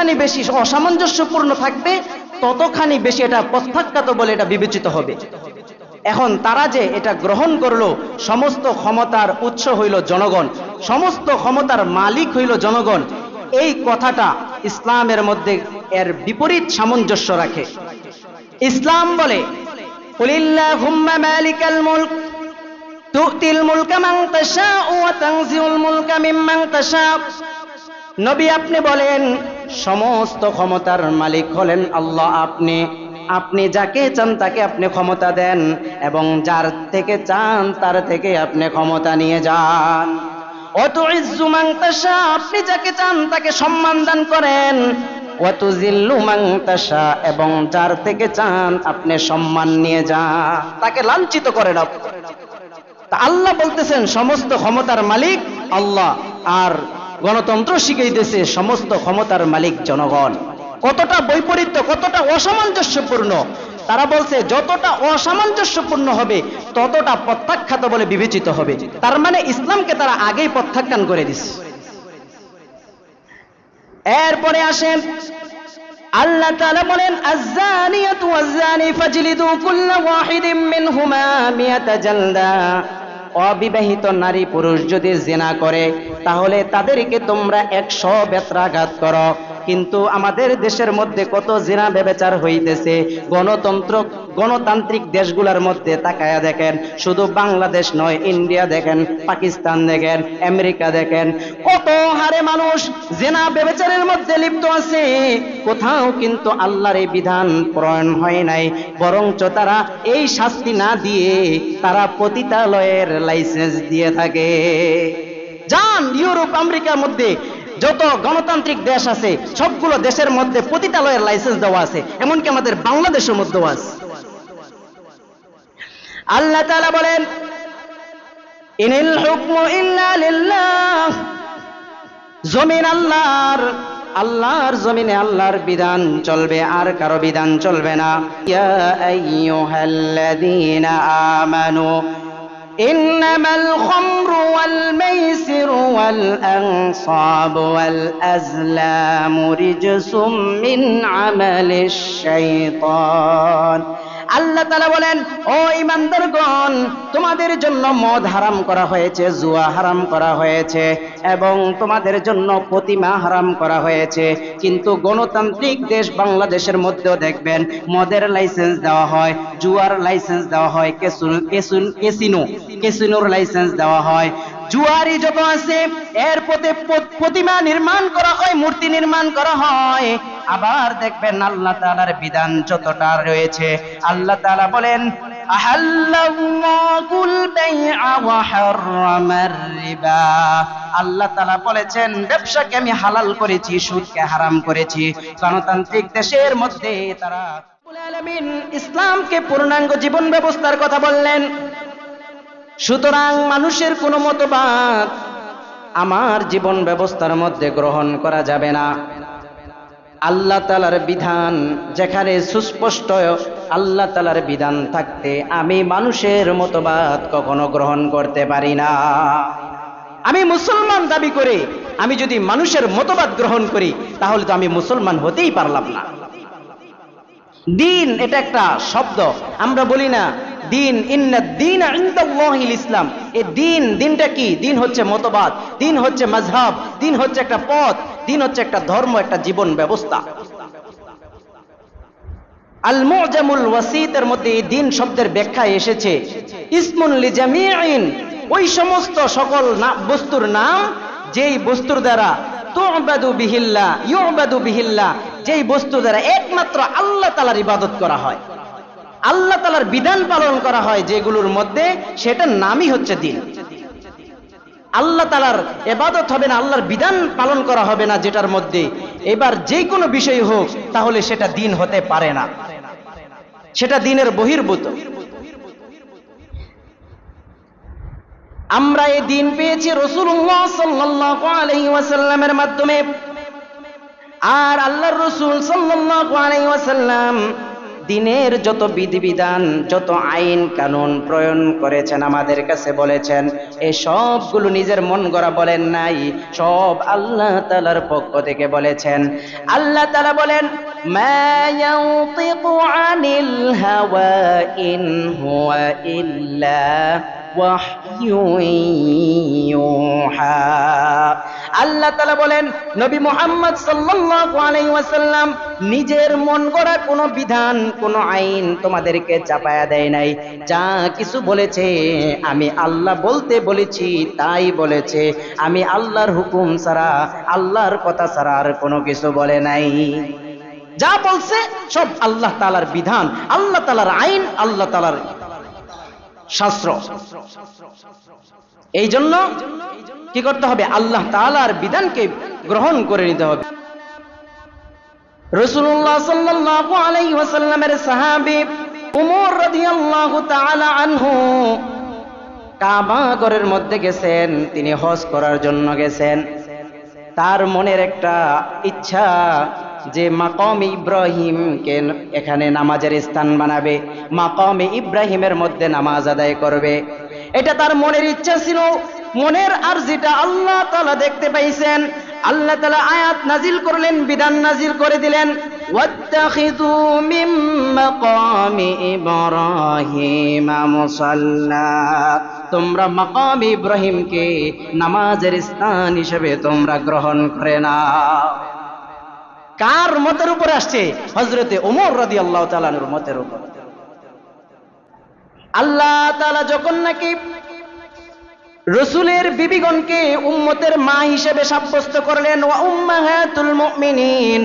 যতখানি বেশি অসামঞ্জস্যপূর্ণ থাকবে ততখানি বেশি এটা প্রত্যাখ্যাত বলে এটা বিবেচিত হবে। এখন তারা যে এটা গ্রহণ করলো, সমস্ত ক্ষমতার উৎস হইল জনগণ, সমস্ত ক্ষমতার মালিক হইল জনগণ, এই কথাটা ইসলামের মধ্যে এর বিপরীত সামঞ্জস্য রাখে। ইসলাম বলে কুলিল্লাহুম্মা মালিকাল মুলক তুতিল মুলকা মান তাশাউ ওয়া তানজিউল মুলকা মিম্মান তাশাউ। নবী আপনি বলেন সমস্ত ক্ষমতার মালিক হলেন আল্লাহ, আপনি যাকে চান তাকে আপনি ক্ষমতা দেন এবং যার থেকে চান তার থেকে আপনি ক্ষমতা নিয়ে যান। ওয়া তুইজ্জু মান তাশা, আপনি যাকে চান তাকে সম্মান দান করেন। ওয়া তুযিল্লু মান তাশা, এবং যার থেকে চান আপনি সম্মান নিয়ে যান, তাকে লাঞ্ছিত করেন। তা আল্লাহ বলতেছেন সমস্ত ক্ষমতার মালিক আল্লাহ, আর গণতন্ত্র শিখাইতেছে সমস্ত ক্ষমতার মালিক জনগণ। কতটা বৈপরীত্য, কতটা অসামঞ্জস্যপূর্ণ। তারা বলছে যতটা অসামঞ্জস্যপূর্ণ হবে ততটা প্রত্যাখ্যাত বলে বিবেচিত হবে। তার মানে ইসলামকে তারা আগেই প্রত্যাখ্যান করে দিচ্ছে। এরপরে আসেন আল্লাহ তাআলা বলেন আয-যানিয়াতু ওয়াজ-যানি ফাজলিদু কুল্লা ওয়াহিদিম মিনহুমা মিয়াতা জালদা। অবিবাহিত নারী পুরুষ যদি জিনা করে তাহলে তাদেরকে তোমরা 100 বেত্রাঘাত করো। কিন্তু আমাদের দেশের মধ্যে কত জিনা ব্যভিচার হইতেছে। গণতান্ত্রিক দেশগুলোর মধ্যে তাকায়া দেখেন, শুধু বাংলাদেশ নয়, ইন্ডিয়া দেখেন, পাকিস্তান দেখেন, আমেরিকা দেখেন, কত হারে মানুষ জিনা ব্যভিচারের মধ্যে লিপ্ত আছে। কোথাও কিন্তু আল্লাহর এই বিধান প্রণয়ন হয় নাই, বরঞ্চ তারা এই শাস্তি না দিয়ে তারা পতিতালয়ের লাইসেন্স দিয়ে থাকে। যান ইউরোপ আমেরিকার মধ্যে যত গণতান্ত্রিক দেশ আছে সবগুলো দেশের মধ্যে পতিতালয়ের লাইসেন্স দেওয়া আছে, এমনকি আমাদের বাংলাদেশের মধ্যেও আছে। আল্লাহ তাআলা বলেন ইনিল হুকমু ইল্লা লিল্লাহ, জমিন আল্লাহর জমিনে আল্লাহর বিধান চলবে, আর কারো বিধান চলবে না। ইয়া আইয়ুহাল্লাযীনা আমানু ইন্নামাল খামরু ওয়াল মাইসিরু ওয়াল আনসাবু ওয়াল আজলামু রিজসুম মিন আমালিশ শাইতান। আল্লাহ তাআলা বলেন ও ঈমানদারগণ, তোমাদের জন্য মদ হারাম করা হয়েছে, জুয়া হারাম করা হয়েছে এবং তোমাদের জন্য প্রতিমা হারাম করা হয়েছে। কিন্তু গণতান্ত্রিক দেশ বাংলাদেশের মধ্যেও দেখবেন মদের লাইসেন্স দেওয়া হয়, জুয়ার লাইসেন্স দেওয়া হয়, ক্যাসিনোর লাইসেন্স দেওয়া হয়। জুয়ারি যত আছে এর প্রতিমা নির্মাণ করা হয়, মূর্তি নির্মাণ করা হয়। আবার দেখবেন আল্লাহ তাআলার বিধান যতটা রয়েছে, আল্লাহ তাআলা বলেন আহাল্লাল্লাহুল বাইআ ওয়া হারামার রিবা। আল্লাহ তাআলা বলেছেন ব্যবসাকে আমি হালাল করেছি, সুদকে হারাম করেছি। গণতান্ত্রিক দেশের মধ্যে তারা রব্বুল আলামিন ইসলামকে পূর্ণাঙ্গ জীবন ব্যবস্থার কথা বললেন। সুতরাং মানুষের কোনো মতবাদ আমার জীবন ব্যবস্থার মধ্যে গ্রহণ করা যাবে না। আল্লাহ তাআলার বিধান যেখানে সুস্পষ্ট আল্লাহ তাআলার বিধান থাকতে আমি মানুষের মতবাদ কখনো গ্রহণ করতে পারি না। আমি মুসলমান দাবি করে আমি যদি মানুষের মতবাদ গ্রহণ করি তাহলে তো আমি মুসলমান হতেই পারলাম না। দিন এটা একটা শব্দ, আমরা বলি না দিন, ইন্নাদ দীনা ইনদাল্লাহিল ইসলাম। এই দিনটা কি? দিন হচ্ছে মতবাদ, দিন হচ্ছে মাযহাব, দিন হচ্ছে একটা পথ, দিন হচ্ছে একটা ধর্ম, একটা জীবন ব্যবস্থা। আল মুজামুল ওয়াসিতের মধ্যে এই দিন শব্দের ব্যাখ্যা এসেছে ইসমুন লিজামিইন, ওই সমস্ত সকল বস্তুর নাম যেই বস্তুর দ্বারা তু'বাদু বিহিল্লাহ ইউবাদু বিহিল্লাহ, যেই বস্তু দ্বারা একমাত্র আল্লাহ তাআলার ইবাদত করা হয়, আল্লাহ তাআলার বিধান পালন করা হয় যেগুলোর মধ্যে, সেটার নামই হচ্ছে দিন। আল্লাহ তাআলার ইবাদত হবে না, আল্লাহর বিধান পালন করা হবে না যেটার মধ্যে, এবার যে কোনো বিষয় হোক তাহলে সেটা দিন হতে পারে না, সেটা দিনের বহির্ভূত। আমরা এই দিন পেয়েছি রাসূলুল্লাহ সাল্লাল্লাহু আলাইহি ওয়াসাল্লামের মাধ্যমে। আর আল্লাহর রাসূল সাল্লাল্লাহু আলাইহি ওয়াসাল্লাম দিনের যত বিধিবিধান, যত আইন কানুন প্রণয়ন করেছেন, আমাদের কাছে বলেছেন, এই সবগুলো নিজের মন গড়া বলেন নাই, সব আল্লাহ তাআলার পক্ষ থেকে বলেছেন। আল্লাহ তাআলা বলেন, মা ইয়ানতিকু আনিল হাওয়া ইন হুয়া ইল্লা ওয়াহয়ুন ইউহা। আল্লাহ তাআলা বলেন, নবী মুহাম্মদ সাল্লাল্লাহু আলাইহি ওয়াসাল্লাম নিজের মন গড়া কোনো বিধান, কোনো আইন তোমাদেরকে চাপায়া দেয় নাই। যা কিছু বলেছে আমি আল্লাহ বলতে বলেছি তাই বলেছে। আমি আল্লাহর হুকুম ছাড়া, আল্লাহর কথা ছাড়া আর কোনো কিছু বলে নাই। যা বলছে সব আল্লাহ তাআলার বিধান, আল্লাহ তাআলার আইন, আল্লাহ তাআলার শাস্ত্র। এই জন্য কি করতে হবে? আল্লাহ তাআলার বিধানকে গ্রহণ করে নিতে হবে। রাসূলুল্লাহ সাল্লাল্লাহু আলাইহি ওয়াসাল্লামের সাহাবী উমর রাদিয়াল্লাহু তাআলা আনহু কাবা ঘরের মধ্যে গেছেন, তিনি হজ করার জন্য গেছেন। তার মনের একটা ইচ্ছা যে মাকামে ইব্রাহিমকে এখানে নামাজের স্থান বানাবে, মাকামে ইব্রাহিমের মধ্যে নামাজ আদায় করবে। এটা তার মনের ইচ্ছা ছিল। মনের আরজিটা আল্লাহ তাআলা দেখতে পাইছেন। আল্লাহ তাআলা আয়াত নাজিল করলেন, বিধান নাজিল করে দিলেন, ওয়াত্তাখিযু মিন মাকামি ইব্রাহিমা মুসাল্লা। তোমরা মাকাম ইব্রাহিমকে নামাজের স্থান হিসেবে তোমরা গ্রহণ করে নাও। কার মতের উপরে আসছে? হযরতে ওমর রাদিয়াল্লাহু তাআলা আনহুর মতের উপর। আল্লাহ তাআলা যখন নাকি রাসূলের বিবিগণকে উম্মতের মা হিসেবে সাব্যস্ত করলেন, ওয়া উম্মাহাতুল মুমিনিন,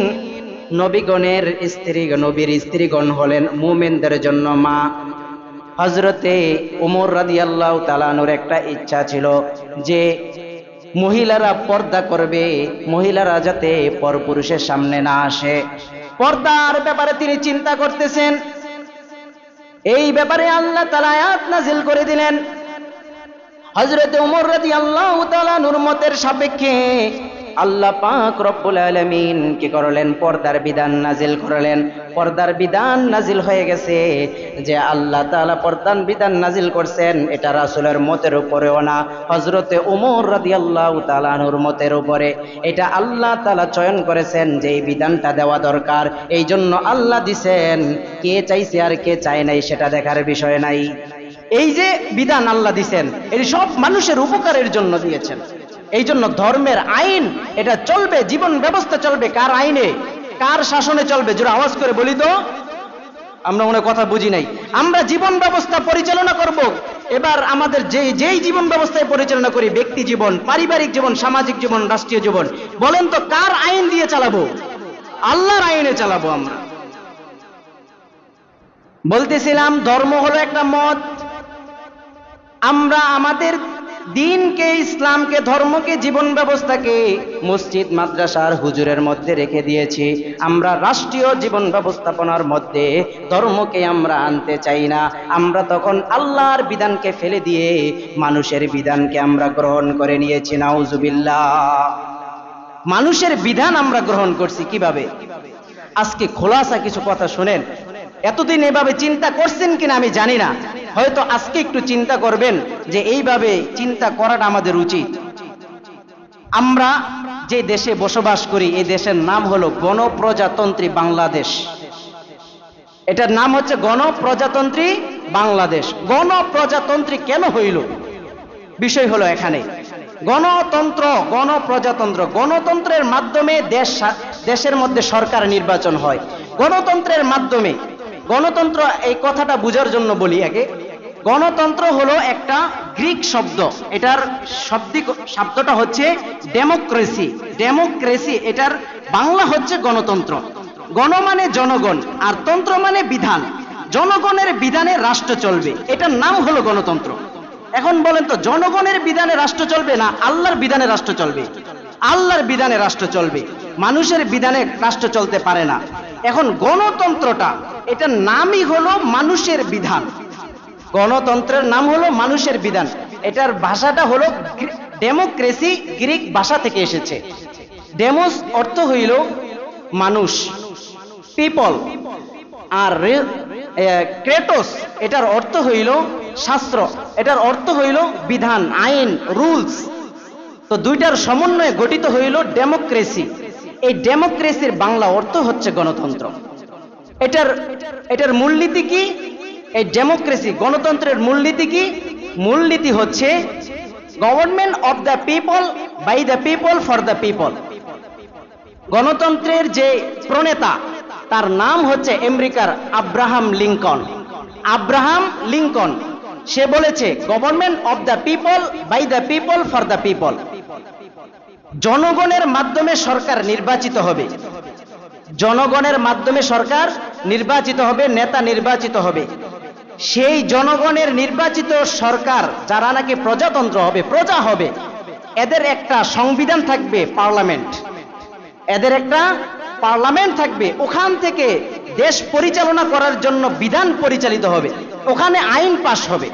নবীগণের স্ত্রী, নবীর স্ত্রীগণ হলেন মুমিনদের জন্য মা। হযরতে ওমর রাদিয়াল্লাহু তাআলা আনহুর একটা ইচ্ছা ছিল যে মহিলারা পর্দা করবে, মহিলারা যাতে পরপুরুষের সামনে না আসে। পর্দার ব্যাপারে তিনি চিন্তা করতেছেন। এই ব্যাপারে আল্লাহ তাআলা আয়াত নাজিল করে দিলেন। হযরত ওমর রাদিয়াল্লাহু তাআলা নূর মতের সাপেক্ষে আল্লাহ পাক রব্বুল আলামিন কি করলেন? পর্দার বিধান নাজিল করলেন। পর্দার বিধান নাজিল হয়ে গেছে। যে আল্লাহ তাআলা পর্দার বিধান নাজিল করছেন, এটা রাসূলের মতের উপরেও না, হযরতে ওমর রাদিয়াল্লাহু তাআলা নূর মতের উপরে। এটা আল্লাহ তাআলা চয়ন করেছেন যে এই বিধানটা দেওয়া দরকার, এই জন্য আল্লাহ দিছেন। কে চাইছে আর কে চায় নাই সেটা দেখার বিষয় নাই। এই যে বিধান আল্লাহ দিছেন, এটি সব মানুষের উপকারের জন্য দিয়েছেন। এই জন্য ধর্মের আইন এটা চলবে, জীবন ব্যবস্থা চলবে কার আইনে, কার শাসনে চলবে? জোরে আওয়াজ করে বলি তো, আমরা মনে কথা বুঝি নাই। আমরা জীবন ব্যবস্থা পরিচালনা করব। এবার আমাদের যেই জীবন ব্যবস্থায় পরিচালনা করি, ব্যক্তি জীবন, পারিবারিক জীবন, সামাজিক জীবন, রাষ্ট্রীয় জীবন, বলেন তো কার আইন দিয়ে চালাবো? আল্লাহর আইনে চালাবো আমরা। বলতেছিলাম ধর্ম হলো একটা মত। আমরা আমাদের দিনকে, ইসলামকে, ধর্মকে, জীবন ব্যবস্থাকে মসজিদ, মাদ্রাসার, হুজুরের মধ্যে রেখে দিয়েছি। আমরা রাষ্ট্রীয় জীবন ব্যবস্থাপনার মধ্যে ধর্মকে আমরা আনতে চাই না। আমরা তখন আল্লাহর বিধানকে ফেলে দিয়ে মানুষের বিধানকে আমরা গ্রহণ করে নিয়েছি। নাউজুবিল্লাহ। মানুষের বিধান আমরা গ্রহণ করছি কিভাবে? আজকে খোলাসা কিছু কথা শুনেন। এতদিন এভাবে চিন্তা করছেন কিনা আমি জানি না, হয়তো আজকে একটু চিন্তা করবেন যে এইভাবে চিন্তা করাটা আমাদের উচিত। আমরা যে দেশে বসবাস করি, এই দেশের নাম হলো গণপ্রজাতন্ত্রী বাংলাদেশ। এটার নাম হচ্ছে গণপ্রজাতন্ত্রী বাংলাদেশ। গণপ্রজাতন্ত্রী কেন হইল? বিষয় হলো এখানে গণতন্ত্র, গণপ্রজাতন্ত্র। গণতন্ত্রের মাধ্যমে দেশের মধ্যে সরকার নির্বাচন হয়। গণতন্ত্রের মাধ্যমে, গণতন্ত্র এই কথাটা বোঝার জন্য বলি আগে, গণতন্ত্র হলো একটা গ্রিক শব্দ। এটার শব্দটা হচ্ছে ডেমোক্রেসি। ডেমোক্রেসি এটার বাংলা হচ্ছে গণতন্ত্র। গণ মানে জনগণ, আর তন্ত্র মানে বিধান। জনগণের বিধানে রাষ্ট্র চলবে, এটার নাম হলো গণতন্ত্র। এখন বলেন তো, জনগণের বিধানে রাষ্ট্র চলবে না আল্লাহর বিধানে রাষ্ট্র চলবে? আল্লাহর বিধানে রাষ্ট্র চলবে, মানুষের বিধানে রাষ্ট্র চলতে পারে না। এখন গণতন্ত্রটা, এটার নামই হলো মানুষের বিধান। গণতন্ত্রের নাম হলো মানুষের বিধান। এটার ভাষাটা হলো ডেমোক্রেসি, গ্রিক ভাষা থেকে এসেছে। ডেমোস অর্থ হইল মানুষ, পিপল। আর ক্রেটোস এটার অর্থ হইল শাস্ত্র, এটার অর্থ হইল বিধান, আইন, রুলস। তো দুইটার সমন্বয়ে গঠিত হইল ডেমোক্রেসি। এই ডেমোক্রেসির বাংলা অর্থ হচ্ছে গণতন্ত্র। এটার মূলনীতি কি? এই ডেমোক্রেসি গণতন্ত্রের মূলনীতি কি? মূলনীতি হচ্ছে government of the people, by the people, for the people. গণতন্ত্রের যে প্রণেতা তার নাম হচ্ছে আমেরিকার আব্রাহাম লিঙ্কন। আব্রাহাম লিঙ্কন সে বলেছে government of the people, by the people, for the people. জনগণের মাধ্যমে সরকার নির্বাচিত হবে, জনগণের মাধ্যমে সরকার নির্বাচিত হবে, নেতা নির্বাচিত হবে। সেই জনগণের নির্বাচিত সরকার যারা নাকি প্রজাতন্ত্র হবে, প্রজা হবে, এদের একটা সংবিধান থাকবে, পার্লামেন্ট। এদের একটা পার্লামেন্ট থাকবে, ওখান থেকে দেশ পরিচালনা করার জন্য বিধান পরিচালিত হবে, ওখানে আইন পাশ হবে।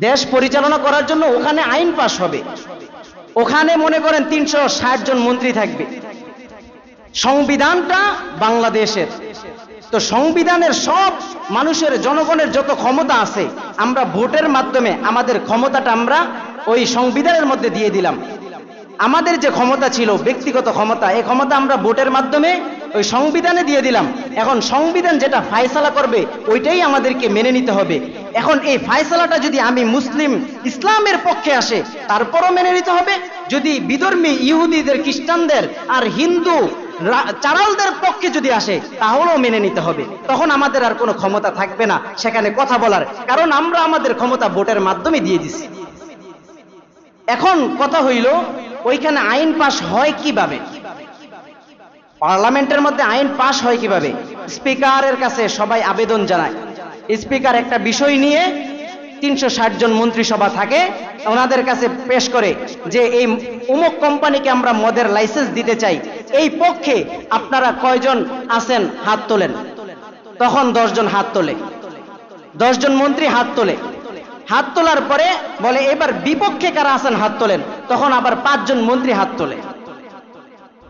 দেশ পরিচালনা করার জন্য ওখানে আইন পাশ হবে। ওখানে মনে করেন 360 জন মন্ত্রী থাকবে। সংবিধানটা বাংলাদেশের। তো সংবিধানের সব মানুষের, জনগণের যত ক্ষমতা আছে, আমরা ভোটের মাধ্যমে আমাদের ক্ষমতাটা আমরা ওই সংবিধানের মধ্যে দিয়ে দিলাম। আমাদের যে ক্ষমতা ছিল, ব্যক্তিগত ক্ষমতা, এই ক্ষমতা আমরা ভোটের মাধ্যমে ওই সংবিধানে দিয়ে দিলাম। এখন সংবিধান যেটা ফায়সালা করবে ওইটাই আমাদেরকে মেনে নিতে হবে। এখন এই ফায়সালাটা যদি আমি মুসলিম, ইসলামের পক্ষে আসে তারপরও মেনে নিতে হবে, যদি বিধর্মী ইহুদিদের, খ্রিস্টানদের আর হিন্দু চারালদের পক্ষে যদি আসে তাহলেও মেনে নিতে হবে। তখন আমাদের আর কোনো ক্ষমতা থাকবে না সেখানে কথা বলার, কারণ আমরা আমাদের ক্ষমতা ভোটের মাধ্যমে দিয়ে দিছি। এখন কথা হইল ওইখানে আইন পাশ হয় কিভাবে? পার্লামেন্টের মধ্যে আইন পাশ হয় কিভাবে? স্পিকারের কাছে সবাই আবেদন জানায়। স্পিকার একটা বিষয় নিয়ে 360 জন মন্ত্রিসভা থাকে, ওনাদের কাছে পেশ করে যে এই অমুক কোম্পানিকে আমরা মদের লাইসেন্স দিতে চাই, এই পক্ষে আপনারা কয়জন আছেন হাত তোলেন। তখন 10 জন হাত তোলে, 10 জন মন্ত্রী হাত তোলে। হাত তোলার পরে বলে এবার বিপক্ষে কারা আছেন হাত তোলেন। তখন আবার 5 জন মন্ত্রী হাত তোলে,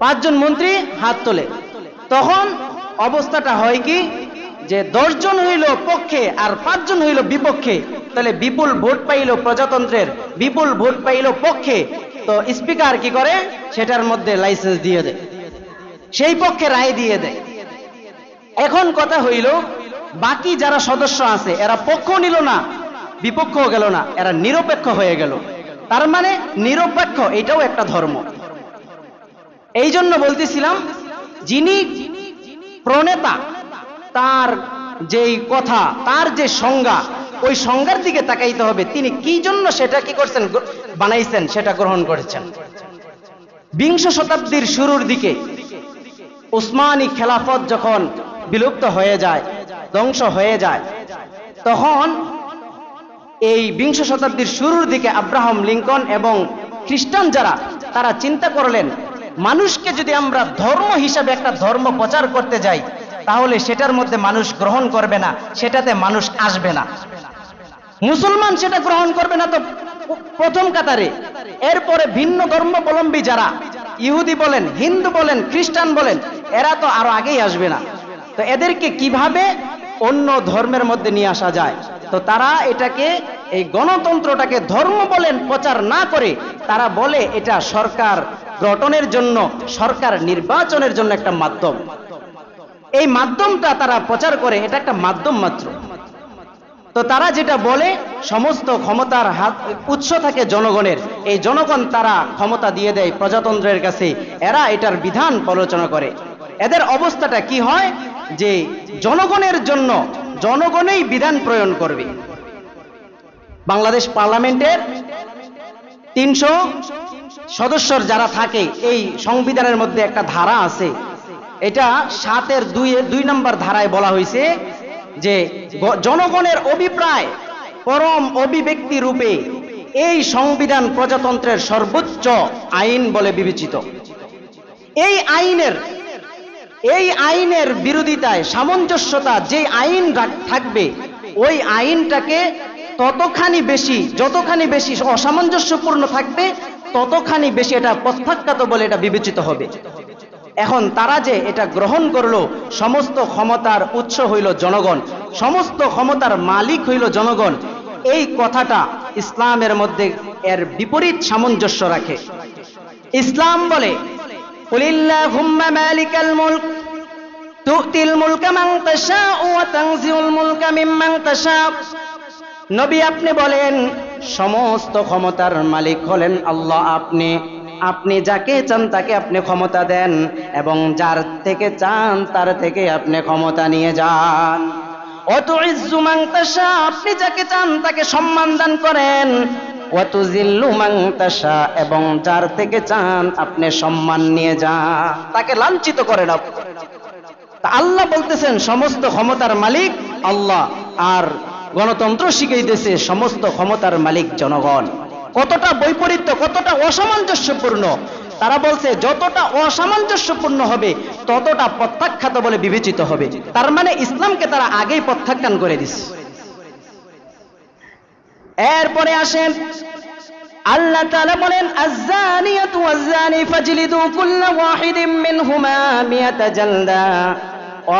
5 জন মন্ত্রী হাত তোলে। তখন অবস্থাটা হয় কি যে 10 জন হইল পক্ষে আর 5 জন হইল বিপক্ষে, তাহলে বিপুল ভোট পাইল প্রজাতন্ত্রের, বিপুল ভোট পাইল পক্ষে। তো স্পিকার কি করে? সেটার মধ্যে লাইসেন্স দিয়ে দেয়, সেই পক্ষে রায় দিয়ে দেয়। এখন কথা হইল বাকি যারা সদস্য আছে এরা পক্ষ নিল না, বিপক্ষও গেল না, এরা নিরপেক্ষ হয়ে গেল। তার মানে নিরপেক্ষ এটাও একটা ধর্ম। এই জন্য বলতেছিলাম, যিনি প্রণেতা তার যেই কথা, তার যে সংজ্ঞা, ওই সংজ্ঞার দিকে তাকাইতে হবে। তিনি কি জন্য সেটা কি করছেন, বানাইছেন, সেটা গ্রহণ করেছেন। 20 শতাব্দীর শুরুর দিকে উসমানী খেলাফত যখন বিলুপ্ত হয়ে যায়, ধ্বংস হয়ে যায়, তখন এই 20 শতাব্দীর শুরুর দিকে আব্রাহাম লিঙ্কন এবং খ্রিস্টান যারা, তারা চিন্তা করলেন মানুষকে যদি আমরা ধর্ম হিসাবে একটা ধর্ম প্রচার করতে যাই তাহলে সেটার মধ্যে মানুষ গ্রহণ করবে না, সেটাতে মানুষ আসবে না। মুসলমান সেটা গ্রহণ করবে না তো প্রথম কাতারে, এরপরে ভিন্ন ধর্মাবলম্বী যারা, ইহুদি বলেন, হিন্দু বলেন, খ্রিস্টান বলেন, এরা তো আরো আগেই আসবে না। তো এদেরকে কিভাবে অন্য ধর্মের মধ্যে নিয়ে আসা যায়? তো তারা এটাকে, এই গণতন্ত্রটাকে ধর্ম বলেন প্রচার না করে তারা বলে এটা সরকার গঠনের জন্য, সরকার নির্বাচনের জন্য একটা মাধ্যম। এই মাধ্যমটা তারা প্রচার করে, এটা একটা মাধ্যম মাত্র। তো তারা যেটা বলে সমস্ত ক্ষমতার উৎস থাকে জনগণের, এই জনগণ তারা ক্ষমতা দিয়ে দেয় প্রজাতন্ত্রের কাছে, এরা এটার বিধান আলোচনা করে। এদের অবস্থাটা কি হয় যে জনগণের জন্য জনগণই বিধান প্রণয়ন করবে। বাংলাদেশ পার্লামেন্টের 300 সদস্যর যারা থাকে, এই সংবিধানের মধ্যে একটা ধারা আছে, এটা 7-এর 2 নম্বর ধারায় বলা হয়েছে যে জনগণের অভিপ্রায় পরম অভিব্যক্তি রূপে এই সংবিধান প্রজাতন্ত্রের সর্বোচ্চ আইন বলে বিবেচিত। এই আইনের বিরোধিতায় সামঞ্জস্যতা, যে আইন থাকবে ওই আইনটাকে যতখানি বেশি অসামঞ্জস্যপূর্ণ থাকবে ততখানি বেশি এটা প্রত্যাখ্যাত বলে এটা বিবেচিত হবে। এখন তারা যে এটা গ্রহণ করলো, সমস্ত ক্ষমতার উৎস হইল জনগণ, সমস্ত ক্ষমতার মালিক হইল জনগণ, এই কথাটা ইসলামের মধ্যে এর বিপরীত সামঞ্জস্য রাখে। ইসলাম বলে কুলিল্লাহুম্মা মালিকাল মুলক তুতিল মুলকা মান তাশাউ ওয়া তানজিউল মুলকা মিম্মান তাশাউ। নবী আপনি বলেন সমস্ত ক্ষমতার মালিক হলেন আল্লাহ, আপনি যাকে চান তাকে আপনি ক্ষমতা দেন এবং যার থেকে চান তার থেকে আপনি ক্ষমতা নিয়ে যান। ওয়া তুইজ্জু মান তাশা, আপনি যাকে চান তাকে সম্মান দান করেন। ওয়া তুযিল্লু মান তাশা, এবং যার থেকে চান আপনি সম্মান নিয়ে যান, তাকে লাঞ্ছিত করেন। তা আল্লাহ বলতেছেন সমস্ত ক্ষমতার মালিক আল্লাহ, আর গণতন্ত্র শিখাইতেছে সমস্ত ক্ষমতার মালিক জনগণ। কতটা বৈপরীত্য, কতটা অসামঞ্জস্যপূর্ণ। তারা বলছে যতটা অসামঞ্জস্যপূর্ণ হবে ততটা প্রত্যাখ্যাত বলে বিবেচিত হবে। তার মানে ইসলামকে তারা আগেই প্রত্যাখ্যান করে দিচ্ছে। এরপরে আসেন আল্লাহ তাআলা বলেন আয-যানিয়াতু ওয়াজ-যানি ফাজলিদু কুল্লা ওয়াহিদিম মিনহুমা মিয়াতা জালদা।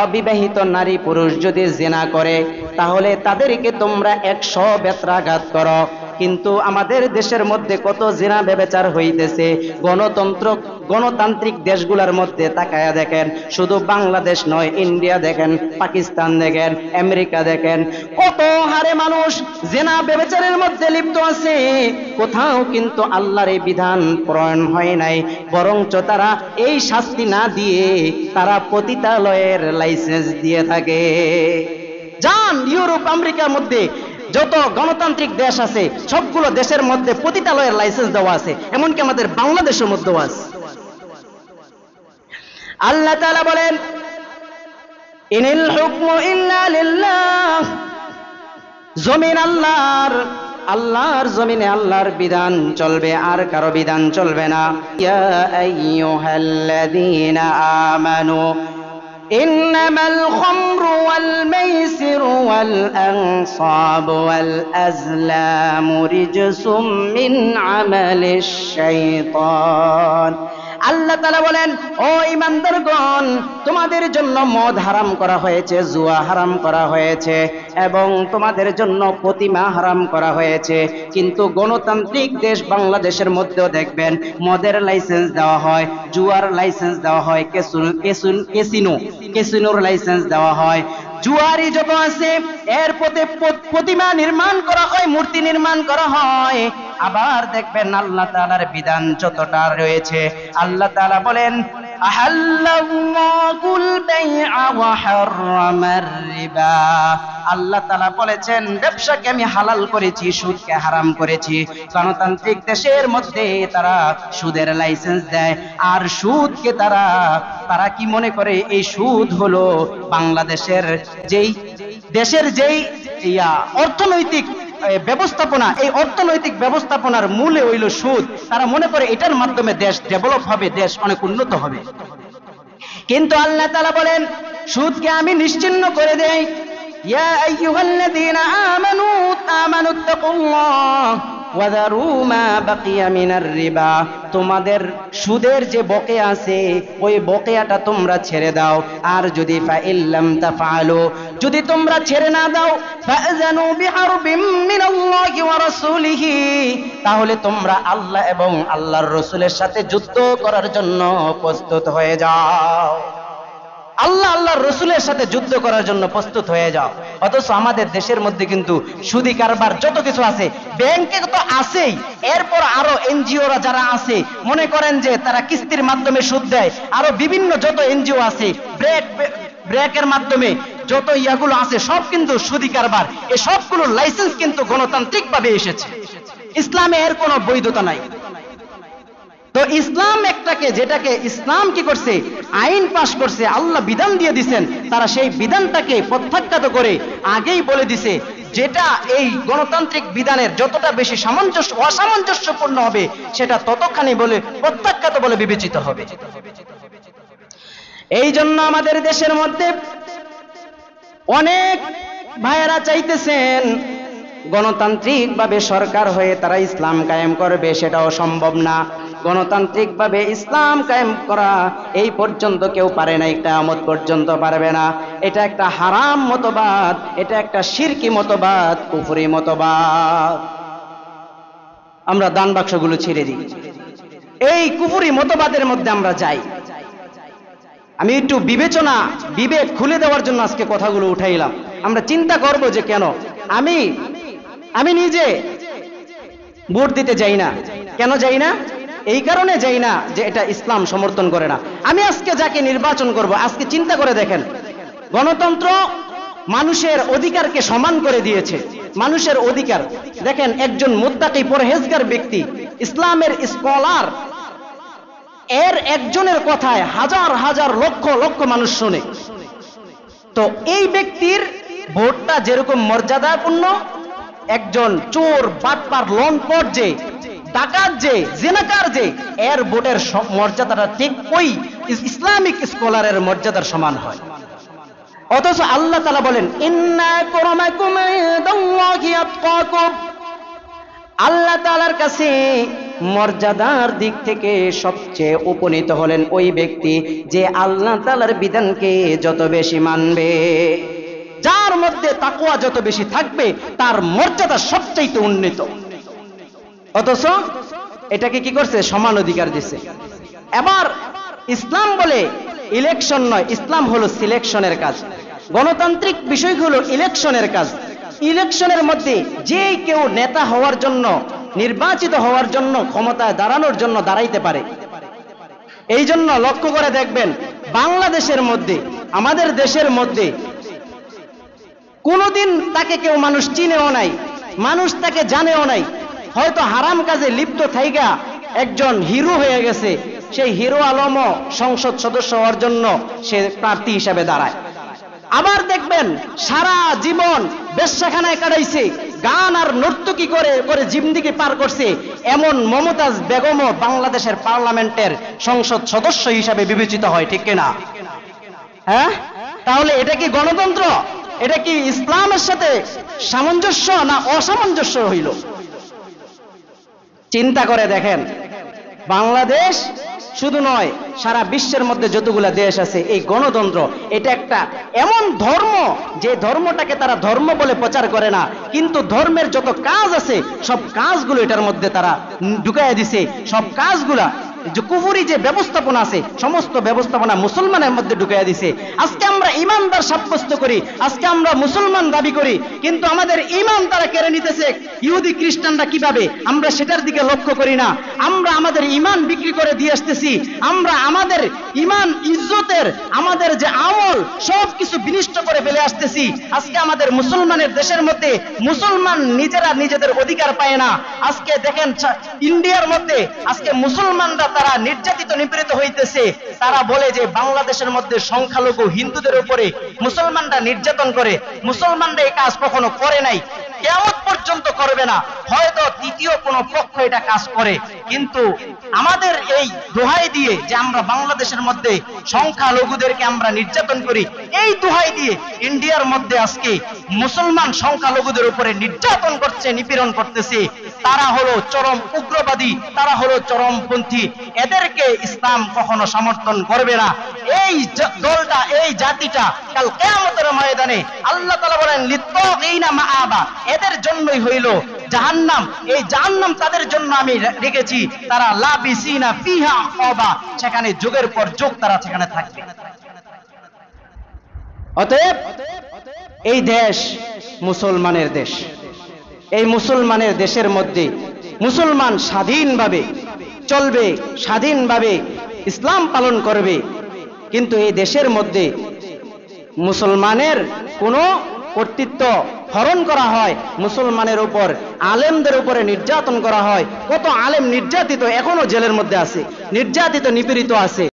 অবিবাহিত নারী পুরুষ যদি জিনা করে তাহলে তাদেরকে তোমরা 100 বেত্রাঘাত করো। কিন্তু আমাদের দেশের মধ্যে কত জিনা ব্যভিচার হইতেছে। গণতান্ত্রিক দেশগুলোর মধ্যে তাকায়া দেখেন, শুধু বাংলাদেশ নয়, ইন্ডিয়া দেখেন, পাকিস্তান দেখেন, আমেরিকা দেখেন, কত হারে মানুষ জিনা ব্যভিচারের মধ্যে লিপ্ত আছে। কোথাও কিন্তু আল্লাহর এই বিধান প্রণয়ন হয় নাই, বরঞ্চ তারা এই শাস্তি না দিয়ে তারা পতিতালয়ের লাইসেন্স দিয়ে থাকে। যান ইউরোপ আমেরিকার মধ্যে যত গণতান্ত্রিক দেশ আছে সবগুলো দেশের মধ্যে পতিতালয়ের লাইসেন্স দেওয়া আছে, এমনকি আমাদের বাংলাদেশের মধ্যেও আছে। আল্লাহ তাআলা বলেন ইনিল হুকমু ইল্লা লিল্লাহ, জমিন আল্লাহর জমিনে আল্লাহর বিধান চলবে, আর কারো বিধান চলবে না। ইয়া আইয়ুহাল্লাযীনা আমানু ইন্নামাল খামরু ওয়াল মাইসিরু ওয়াল আনসাবু ওয়াল আজলামু রিজসুম মিন আমালিশ শাইতান। আল্লাহ তাআলা বলেন ও ঈমানদারগণ, তোমাদের জন্য মদ হারাম করা হয়েছে, জুয়া হারাম করা হয়েছে এবং তোমাদের জন্য প্রতিমা হারাম করা হয়েছে। কিন্তু গণতান্ত্রিক দেশ বাংলাদেশের মধ্যেও দেখবেন মদের লাইসেন্স দেওয়া হয়, জুয়ার লাইসেন্স দেওয়া হয়, ক্যাসিনোর লাইসেন্স দেওয়া হয়। জুয়ারি যত আছে এর প্রতিমা নির্মাণ করা হয়, মূর্তি নির্মাণ করা হয়। আবার দেখবেন আল্লাহ তাআলার বিধান যতটা রয়েছে, আল্লাহ তাআলা বলেন আহাল্লাল্লাহুল বাইআ ওয়া হারামার রিবা। আল্লাহ তাআলা বলেছেন ব্যবসাকে আমি হালাল করেছি, সুদকে হারাম করেছি। গণতান্ত্রিক দেশের মধ্যে তারা সুদের লাইসেন্স দেয়, আর সুদকে তারা কি মনে করে এই সুদ হলো বাংলাদেশের দেশের অর্থনৈতিক ব্যবস্থাপনা, এই অর্থনৈতিক ব্যবস্থাপনার মূলে হইল সুদ। তারা মনে করে এটার মাধ্যমে দেশ ডেভেলপ হবে, দেশ অনেক উন্নত হবে। কিন্তু আল্লাহ তাআলা বলেন সুদকে আমি নিশ্চিহ্ন করে দেই। ইয়া আইয়ুহাল্লাযীনা আমানুত্তাকুল্লাহ ওয়া যারু মা বাকিয়া মিনার রিবা। তোমাদের সুদের যে বকেয়া আছে ওই বকেয়াটা তোমরা ছেড়ে দাও। আর যদি ফাইল্লাম তাফআলু, যদি তোমরা ছেড়ে না দাও, ফাযানু বিহারবিম মিনাল্লাহি ওয়া রাসূলিহি, তাহলে তোমরা আল্লাহ এবং আল্লাহর রাসূলের সাথে যুদ্ধ করার জন্য প্রস্তুত হয়ে যাও। আল্লাহর রাসূলের সাথে যুদ্ধ করার জন্য প্রস্তুত হয়ে যাও। অথচ আমাদের দেশের মধ্যে কিন্তু সুদি কারবার যত কিছু আছে, ব্যাংকে তো আছেই, এরপর আরো এনজিওরা যারা আছে মনে করেন যে তারা কিস্তির মাধ্যমে সুদ দেয়, আরো বিভিন্ন যত এনজিও আছে, ব্রেকের মাধ্যমে যত ইয়াগুলো আছে সব কিন্তু সুদি কারবার। এই সবগুলোর লাইসেন্স কিন্তু গণতান্ত্রিক ভাবে এসেছে, ইসলামে এর কোনো বৈধতা নাই। তো ইসলাম যেটাকে ইসলাম কি করছে, আইন পাশ করছে, আল্লাহ বিধান দিয়ে দিচ্ছেন, তারা সেই বিধানটাকে প্রত্যাখ্যাত করে আগেই বলে দিছে যেটা এই গণতান্ত্রিক বিধানের যতটা বেশি অসামঞ্জস্যপূর্ণ হবে সেটা ততখানি বলে প্রত্যাখ্যাত বলে বিবেচিত হবে। এই জন্য আমাদের দেশের মধ্যে অনেক ভাইয়েরা চাইতেছেন গণতান্ত্রিক ভাবে সরকার হয়ে তারা ইসলাম কায়েম করবে, সেটাও সম্ভব না। গণতান্ত্রিকভাবে ইসলাম কায়েম করা এই পর্যন্ত কেউ পারে নাই, কিয়ামত পর্যন্ত পারবে না। এটা একটা হারাম মতবাদ, এটা একটা শিরকি মতবাদ, কুফরি মতবাদ। আমরা দান বাক্সগুলো ছেড়ে দিই, এই কুফরি মতবাদের মধ্যে আমরা যাই। আমি একটু বিবেক খুলে দেওয়ার জন্য আজকে কথাগুলো উঠাইলাম। আমরা চিন্তা করব যে কেন আমি নিজে ভোট দিতে যাই না। কেন যাই না? এই কারণে যাই না যে এটা ইসলাম সমর্থন করে না। আমি আজকে যাকে নির্বাচন করব, আজকে চিন্তা করে দেখেন, গণতন্ত্র মানুষের অধিকারকে সমান করে দিয়েছে। মানুষের অধিকার দেখেন, একজন মুত্তাকি পরহেজগার ব্যক্তি, ইসলামের স্কলার, এর একজনের কথায় হাজার হাজার লক্ষ লক্ষ মানুষ শোনে। তো এই ব্যক্তির ভোটটা যেরকম মর্যাদাপূর্ণ, একজন চোর, বাটপার, লম্পট যে, ডাকাত যে, জিনাকার যে, এর ভোটের মর্যাদাটা ঠিক ওই ইসলামিক স্কলারের মর্যাদার সমান হয়। অথচ আল্লাহ তাআলা বলেন, ইন্না আকরামাকুম ইনদাল্লাহি আতকাকুম। আল্লাহ তাআলার কাছে মর্যাদার দিক থেকে সবচেয়ে উপনীত হলেন ওই ব্যক্তি যে আল্লাহ তাআলার বিধানকে যত বেশি মানবে। যার মধ্যে তাকওয়া যত বেশি থাকবে তার মর্যাদা সবচেয়ে উন্নীত। অথচ এটাকে কি করছে? সমান অধিকার দিছে। এবার ইসলাম বলে ইলেকশন নয়, ইসলাম হলো সিলেকশনের কাজ। গণতান্ত্রিক বিষয়গুলো ইলেকশনের কাজ। ইলেকশনের মধ্যে যে কেউ নেতা হওয়ার জন্য, নির্বাচিত হওয়ার জন্য, ক্ষমতায় দাঁড়ানোর জন্য দাঁড়াইতে পারে। এই জন্য লক্ষ্য করে দেখবেন, বাংলাদেশের মধ্যে, আমাদের দেশের মধ্যে কোনোদিন তাকে কেউ মানুষ চিনেও নাই, মানুষ তাকে জানেও নাই। হয়তো হারাম কাজে লিপ্ত থাইকা একজন হিরো হয়ে গেছে, সেই হিরো আলমও সংসদ সদস্য হওয়ার জন্য সে প্রার্থী হিসাবে দাঁড়ায়। আবার দেখবেন সারা জীবন বেশ্যাখানায় কাটাইছে, গান আর নর্তকী করে করে জিন্দেগি পার করছে, এমন মমতাজ বেগমও বাংলাদেশের পার্লামেন্টের সংসদ সদস্য হিসাবে বিবেচিত হয়, ঠিক কিনা? হ্যাঁ, তাহলে এটা কি গণতন্ত্র? এটা কি ইসলামের সাথে সামঞ্জস্য না অসামঞ্জস্য হইল? চিন্তা করে দেখেন, বাংলাদেশ শুধু নয়, সারা বিশ্বের মধ্যে যতগুলা দেশ আছে, এই গণতন্ত্র এটা একটা এমন ধর্ম যে ধর্মটাকে তারা ধর্ম বলে প্রচার করে না, কিন্তু ধর্মের যত কাজ আছে সব কাজগুলো এটার মধ্যে তারা ঢুকাইয়া দিছে। সব কাজগুলা যে কুফরি যে ব্যবস্থাপনা আছে, সমস্ত ব্যবস্থাপনা মুসলমানের মধ্যে ঢুকাইয়া দিছে। আজকে আমরা ইমানদার সাব্যস্ত করি, আজকে আমরা মুসলমান দাবি করি, কিন্তু আমাদের ইমান তারা কেড়ে নিতেছে। ইহুদি খ্রিস্টানরা কিভাবে, আমরা সেটার দিকে লক্ষ্য করি না। আমরা আমাদের ইমান বিক্রি করে দিয়ে আসতেছি। আমরা আমাদের ইমান, ইজ্জতের, আমাদের যে আমল সব কিছু বিনষ্ট করে ফেলে আসতেছি। আজকে আমাদের মুসলমানের দেশের মধ্যে মুসলমান নিজেরা নিজেদের অধিকার পায় না। আজকে দেখেন ইন্ডিয়ার মধ্যে আজকে মুসলমানরা তারা নির্যাতিত, নিপীড়িত হইতেছে। তারা বলে যে বাংলাদেশের মধ্যে সংখ্যালঘু হিন্দুদের উপরে মুসলমানরা নির্যাতন করে। মুসলমানরা এই কাজ কখনো করে নাই, কিয়ামত পর্যন্ত করবে না। হয়তো তৃতীয় কোনো পক্ষ এটা কাজ করে, কিন্তু আমাদের এই দোহাই দিয়ে যে আমরা বাংলাদেশের মধ্যে সংখ্যালঘুদেরকে আমরা নির্যাতন করি, এই দোহাই দিয়ে ইন্ডিয়ার মধ্যে আজকে মুসলমান সংখ্যালঘুদের উপরে নির্যাতন করছে, নিপীড়ন করতেছে। তারা হলো চরম উগ্রবাদী, তারা হলো চরমপন্থী। এদেরকে ইসলাম কখনো সমর্থন করবে না। এই দলটা, এই জাতিটা কাল কিয়ামতের ময়দানে আল্লাহ তাআলা বলেন লিত্তাগিনা মাআবা, এদের জন্যই হইল জাহান্নাম। এই জাহান্নাম তাদের জন্য আমি রেখেছি, তারা লাবিসিনা ফিহা আবা, সেখানে যুগের পর যুগ তারা সেখানে থাকবে। অতএব এই দেশ মুসলমানের দেশ। এই মুসলমানের দেশের মধ্যে মুসলমান স্বাধীনভাবে চলবে, স্বাধীনভাবে ইসলাম পালন করবে। কিন্তু এই দেশের মধ্যে মুসলমানের কোনো কর্তৃত্ব হরণ করা হয়, মুসলমানের উপর, আলেমদের উপরে নির্যাতন করা হয়। কত আলেম নির্যাতিত, এখনো জেলের মধ্যে আছে, নির্যাতিত, নিপীড়িত আছে।